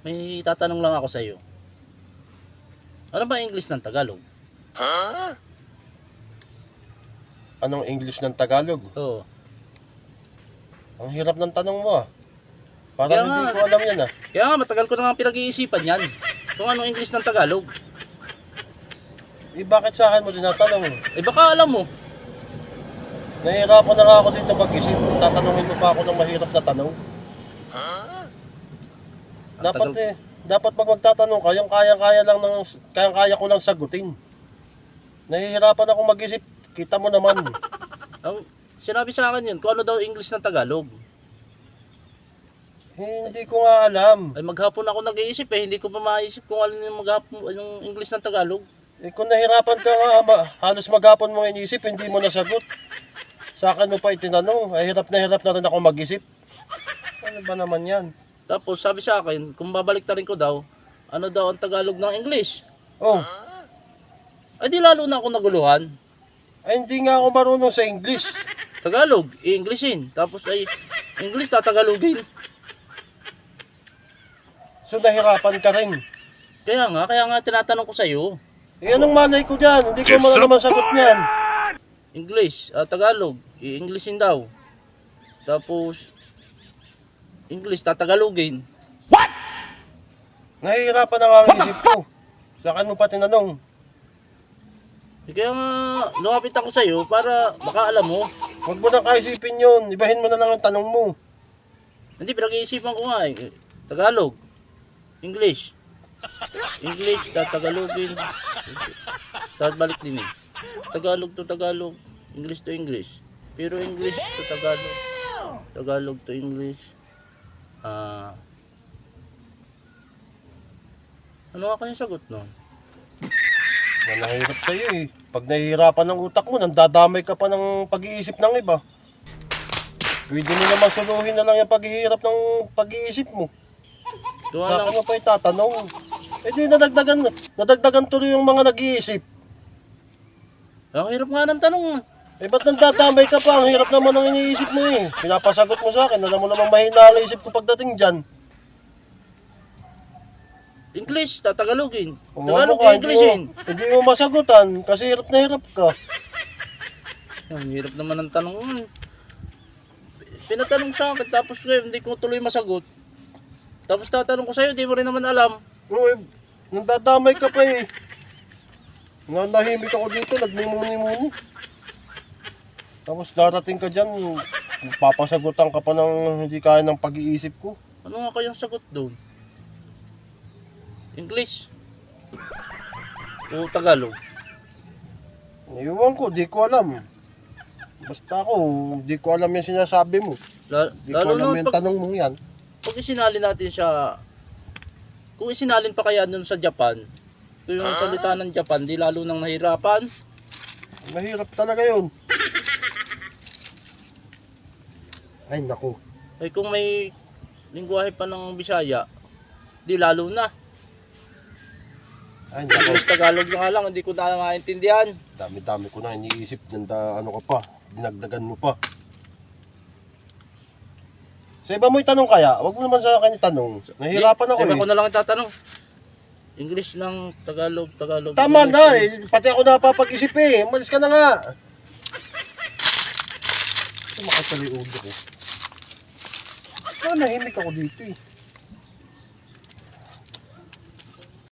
May tatanong lang ako sa iyo. Ano ba English ng Tagalog? Anong English ng Tagalog? Oo. Ang hirap ng tanong mo ah. Kaya Parang hindi nga. ko alam yan ah. Kaya nga matagal ko na nga pinag-iisipan yan. Kung anong English ng Tagalog. Eh bakit sa akin mo tinatanong? Eh baka alam mo. Nahihirapan na nga ako dito mag-isip. Tatanungin mo pa ako ng mahirap na tanong. Dapat pag magtatanong ka, yung kayang-kaya ko lang sagutin. Nahihirapan ako mag-isip. Kita mo naman. Ang sinabi sa akin yun, kung ano daw English ng Tagalog. Hindi ko nga alam. Ay maghapon ako nag-iisip eh, hindi ko pa maisip kung ano yung maghapon, yung English ng Tagalog. Eh kung nahirapan ka nga, halos maghapon mo inisip, hindi mo nasagot. Sa akin mo pa itinanong, ay hirap na rin ako mag-isip. Ano ba naman yan? Tapos sabi sa akin, kung babaliktarin ko daw, ano daw ang Tagalog ng English? Oh, Ay di lalo na ako naguluhan. ay hindi nga ako marunong sa English. Tagalog, i-Englishin. Tapos ay English tatagalogin. So nahirapan ka rin. Kaya nga tinatanong ko sa iyo. Eh anong malay ko dyan? Hindi ko naman sagot niyan. English, Tagalog, i-Englishin daw. Tapos English tatagalogin. Nahihirapan na nga ang isip ko. Sa akin mo pa tinanong. Kaya nga lumapit ako sa iyo para baka alam mo. Huwag mo na kaisipin yun. Ibahin mo na lang ang tanong mo. Hindi, pinag-iisipan ko nga eh. Tagalog, English. English, tatagalogin. Tapos balik din eh. Tagalog to Tagalog, English to English. Pero English to Tagalog, Tagalog to English. Ano nga kaya sagot nun? Nahihirap sa'yo eh. Pag nahihirapan ng utak mo, nandadamay ka pa ng pag-iisip ng iba. Pwede mo naman suluhin na lang yung paghihirap ng pag-iisip mo. Gawa Sa lang, akin mo pa itatanong. Eh di nadagdagan tuloy yung mga nag-iisip. ang hirap nga ng tanong. Eh ba't nandadamay ka pa? Ang hirap naman ang iniisip mo eh. Pinapasagot mo sa akin. Alam mo naman mahina ang isip ko pagdating dyan. English, tatagalogin. Kung Tagalog, ano ka, Englishin. hindi mo masagutan kasi hirap na hirap ka. Ang hirap naman ng tanong. Pinatanong sa akin, tapos hindi ko tuloy masagot. Tapos tatanong ko sa'yo, di mo rin naman alam. Eh, nandadamay ka pa eh. Nanahimik ako dito, nagmumuni-muni. Tapos darating ka dyan, papasagutan ka pa ng hindi kaya ng pag-iisip ko. Ano nga kayang sagot doon? English? O Tagalog? Iwan ko, di ko alam. Basta ako, di ko alam yung sinasabi mo. Di ko Lalo alam na yung tanong mo yan. pag isinalin natin siya, kung isinalin pa kaya nun sa Japan, kung yung salita ng Japan, di lalo nang nahirapan. Mahirap talaga yun. Ay, naku. Ay kung may lingwahe pa ng Bisaya, di lalo na. Ay, naku. English Tagalog na nga lang, hindi ko na maintindihan. Dami-dami ko na iniisip. Ano ka pa, dinagdagan mo pa. Sa iba mo itanong kaya, wag mo naman sa akin itanong. Nahihirapan ako Iba ko eh. na lang itatanong. English lang, Tagalog, Tagalog. Tama English, na eh, pati ako napapag-isip eh. Umalis ka na nga. Makasali ulo ko. Nahimik ako dito eh.